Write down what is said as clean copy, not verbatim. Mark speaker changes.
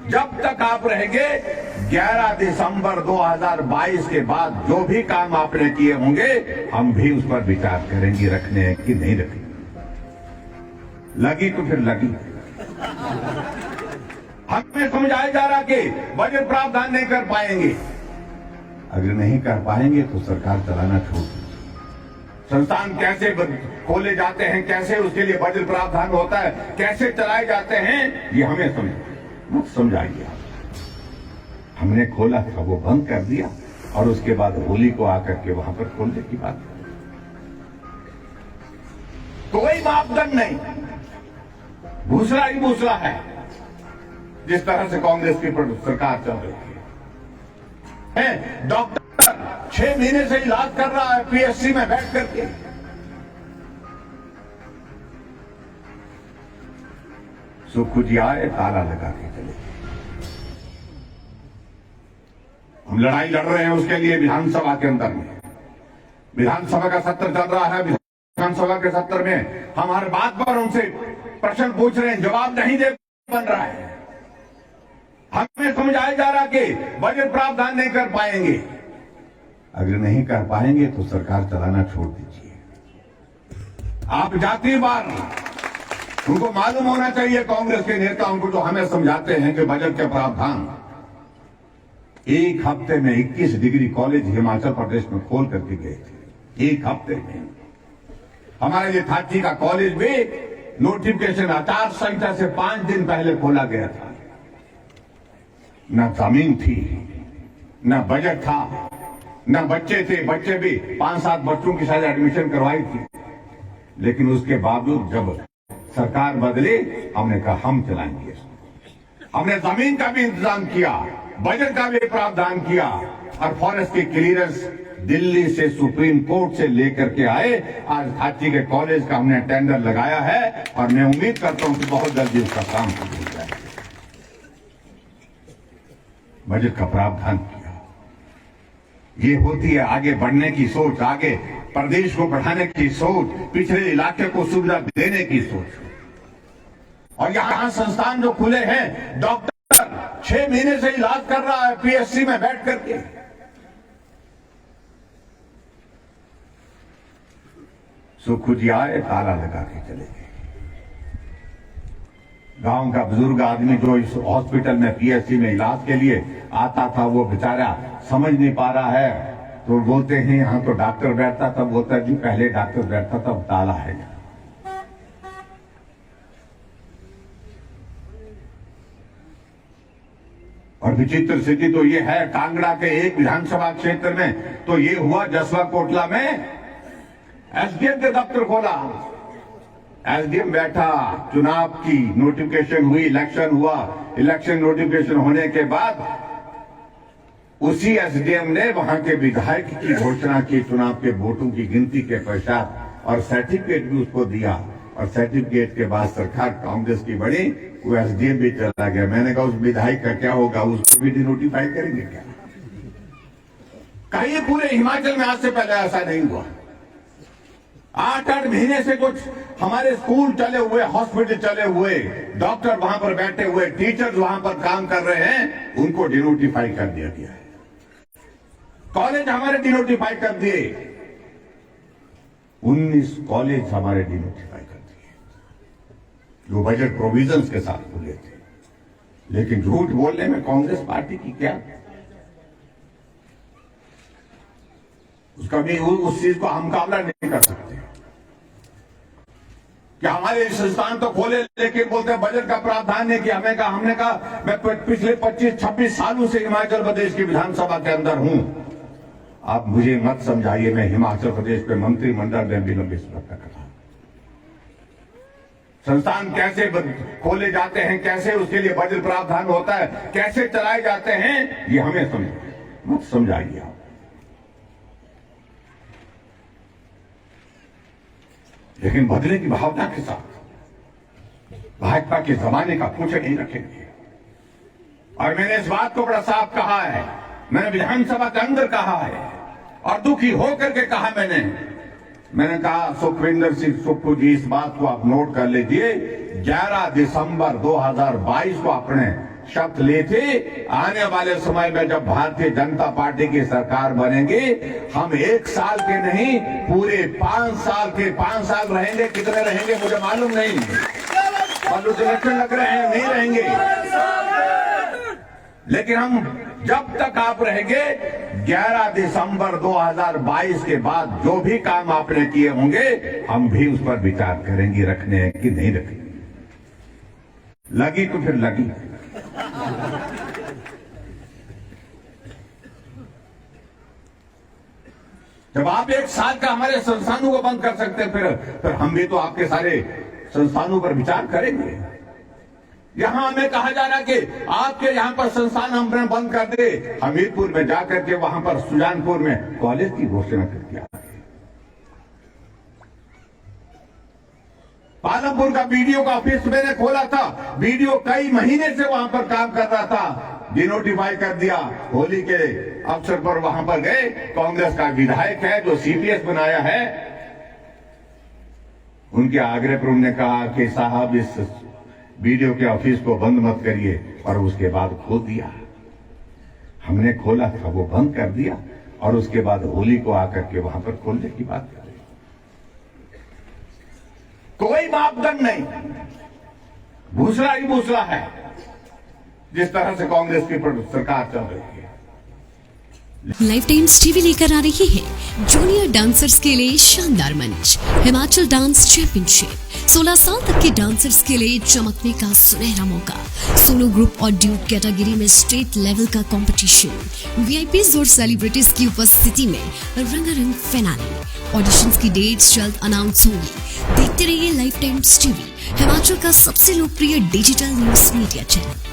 Speaker 1: जब तक आप रहेंगे 11 दिसंबर 2022 के बाद जो भी काम आपने किए होंगे हम भी उस पर विचार करेंगे, रखने हैं कि नहीं रखने। लगी तो फिर लगी। हमें समझाया जा रहा कि बजट प्रावधान नहीं कर पाएंगे। अगर नहीं कर पाएंगे तो सरकार चलाना छोड़ दीजिए। संस्थान कैसे खोले जाते हैं, कैसे उसके लिए बजट प्रावधान होता है, कैसे चलाए जाते हैं, ये हमें मत समझाइए। हमने खोला था वो बंद कर दिया और उसके बाद होली को आकर के वहां पर खोलने की बात। कोई मापदंड नहीं, भूसला ही भूसला है जिस तरह से कांग्रेस की सरकार चल रही है। डॉक्टर 6 महीने से इलाज कर रहा है पीएससी में बैठ करके। सुख जी आए ताला लगा के चले। हम लड़ाई लड़ रहे हैं उसके लिए विधानसभा के अंदर में। विधानसभा का सत्र चल रहा है। विधानसभा के सत्र में हम हर बात पर उनसे प्रश्न पूछ रहे हैं, जवाब नहीं दे बन रहा है। हमें समझाया जा रहा कि बजट प्रावधान नहीं कर पाएंगे। अगर नहीं कर पाएंगे तो सरकार चलाना छोड़ दीजिए। आप जातिवार उनको मालूम होना चाहिए, कांग्रेस के नेताओं को जो हमें समझाते हैं कि बजट के प्रावधान। एक हफ्ते में 21 डिग्री कॉलेज हिमाचल प्रदेश में खोल करके गए थे। एक हफ्ते में हमारे ये थाची का कॉलेज भी नोटिफिकेशन आचार संहिता से 5 दिन पहले खोला गया था। न जमीन थी, न बजट था, न बच्चे थे। बच्चे भी 5-7 बच्चों की शायद एडमिशन करवाई थी। लेकिन उसके बावजूद जब सरकार बदली, हमने कहा हम चलाएंगे। हमने जमीन का भी इंतजाम किया, बजट का भी प्रावधान किया और फॉरेस्ट की क्लियरेंस दिल्ली से सुप्रीम कोर्ट से लेकर के आए। आज थाची के कॉलेज का हमने टेंडर लगाया है और मैं उम्मीद करता हूं कि बहुत जल्दी उसका काम शुरू हो जाएगा। बजट का प्रावधान किया। ये होती है आगे बढ़ने की सोच, आगे प्रदेश को बढ़ाने की सोच, पिछड़े इलाके को सुविधा देने की सोच। और यहां संस्थान जो खुले हैं, डॉक्टर 6 महीने से इलाज कर रहा है पीएससी में बैठ करके। सुख जी आए ताला लगा के चले गए। गांव का बुजुर्ग आदमी जो इस हॉस्पिटल में पीएससी में इलाज के लिए आता था, वो बेचारा समझ नहीं पा रहा है। तो बोलते हैं यहां तो डॉक्टर बैठता, तब बोलता जी पहले डॉक्टर बैठता तब ताला है। और विचित्र स्थिति तो ये है, कांगड़ा के एक विधानसभा क्षेत्र में तो ये हुआ, जसवा कोटला में एसडीएम के दफ्तर खोला। एसडीएम बैठा, चुनाव की नोटिफिकेशन हुई, इलेक्शन हुआ। इलेक्शन नोटिफिकेशन होने के बाद उसी एसडीएम ने वहां के विधायक की घोषणा की चुनाव के वोटों की गिनती के पश्चात, और सर्टिफिकेट भी उसको दिया। और सर्टिफिकेट के बाद सरकार कांग्रेस की बड़ी, वो एसडीएम भी चला गया। मैंने कहा उस विधायक का क्या होगा, उसको भी डिनोटिफाई करेंगे क्या? कहीं पूरे हिमाचल में आज से पहले ऐसा नहीं हुआ। 8-8 महीने से कुछ हमारे स्कूल चले हुए, हॉस्पिटल चले हुए, डॉक्टर वहां पर बैठे हुए, टीचर्स वहां पर काम कर रहे हैं, उनको डिनोटिफाई कर दिया गया है। कॉलेज हमारे डिनोटिफाई कर दिए। 19 कॉलेज हमारे डिनोटिफाई कर दिए जो बजट प्रोविजंस के साथ खुले थे। लेकिन झूठ बोलने में कांग्रेस पार्टी की क्या, उसका भी उस चीज को हम मुकाबला नहीं कर सकते कि हमारे संस्थान तो खोले, लेकिन बोलते बजट का प्रावधान नहीं किया। हमने कहा मैं पिछले 25-26 सालों से हिमाचल प्रदेश की विधानसभा के अंदर हूं। आप मुझे मत समझाइए, मैं हिमाचल प्रदेश के मंत्रिमंडल में भी लंबी समय तक रहा। संस्थान कैसे खोले जाते हैं, कैसे उसके लिए बजट प्रावधान होता है, कैसे चलाए जाते हैं, ये हमें मत समझाइए आप। लेकिन बदले की भावना के साथ भाजपा के जमाने का पूछे नहीं रखेंगे। और मैंने इस बात को बड़ा साफ कहा है, मैंने विधानसभा के अंदर कहा है और दुखी होकर के कहा। मैंने कहा सुखविंदर सिंह सुक्खू जी, इस बात को आप नोट कर लीजिए, 11 दिसंबर 2022 को आपने शपथ ली थी, आने वाले समय में जब भारतीय जनता पार्टी की सरकार बनेगी, हम 1 साल के नहीं पूरे 5 साल के 5 साल रहेंगे। कितने रहेंगे मुझे मालूम नहीं, और इलेक्शन लग रहे हैं, नहीं रहेंगे, लेकिन हम जब तक आप रहेंगे 11 दिसंबर 2022 के बाद जो भी काम आपने किए होंगे हम भी उस पर विचार करेंगे, रखने हैं कि नहीं रखने। लगी तो फिर लगी। जब आप 1 साल का हमारे संस्थानों को बंद कर सकते हैं, फिर हम भी तो आपके सारे संस्थानों पर विचार करेंगे। यहां हमें कहा जा रहा कि आपके यहां पर संस्थान हमने बंद कर दे, हमीरपुर में जाकर के वहां पर सुजानपुर में कॉलेज की घोषणा कर दिया। पालमपुर का बीडीओ का ऑफिस मैंने खोला था, बीडीओ कई महीने से वहां पर काम कर रहा था, डिनोटिफाई कर दिया। होली के अवसर पर वहां पर गए, कांग्रेस का विधायक है जो सीपीएस बनाया है, उनके आग्रह पर उन्होंने कहा कि साहब इस बीडीओ के ऑफिस को बंद मत करिए, और उसके बाद खोल दिया। हमने खोला था, वो बंद कर दिया, और उसके बाद होली को आकर के वहां पर खोलने की बात कर रहे। कोई मापदंड नहीं, भूसड़ा ही भूसड़ा है जिस तरह से कांग्रेस की सरकार चल रही है।
Speaker 2: लाइफ टाइम्स टीवी लेकर आ रही है जूनियर डांसर्स के लिए शानदार मंच, हिमाचल डांस चैंपियनशिप। 16 साल तक के डांसर्स के लिए चमकने का सुनहरा मौका, सोलो ग्रुप और ड्यूट कैटेगरी में स्टेट लेवल का कंपटीशन, वीआईपीज और सेलिब्रिटीज की उपस्थिति में रंगारंग फिनाले। ऑडिशंस की डेट्स जल्द अनाउंस होंगी। देखते रहिए लाइफ टाइम्स टीवी, हिमाचल का सबसे लोकप्रिय डिजिटल न्यूज मीडिया चैनल।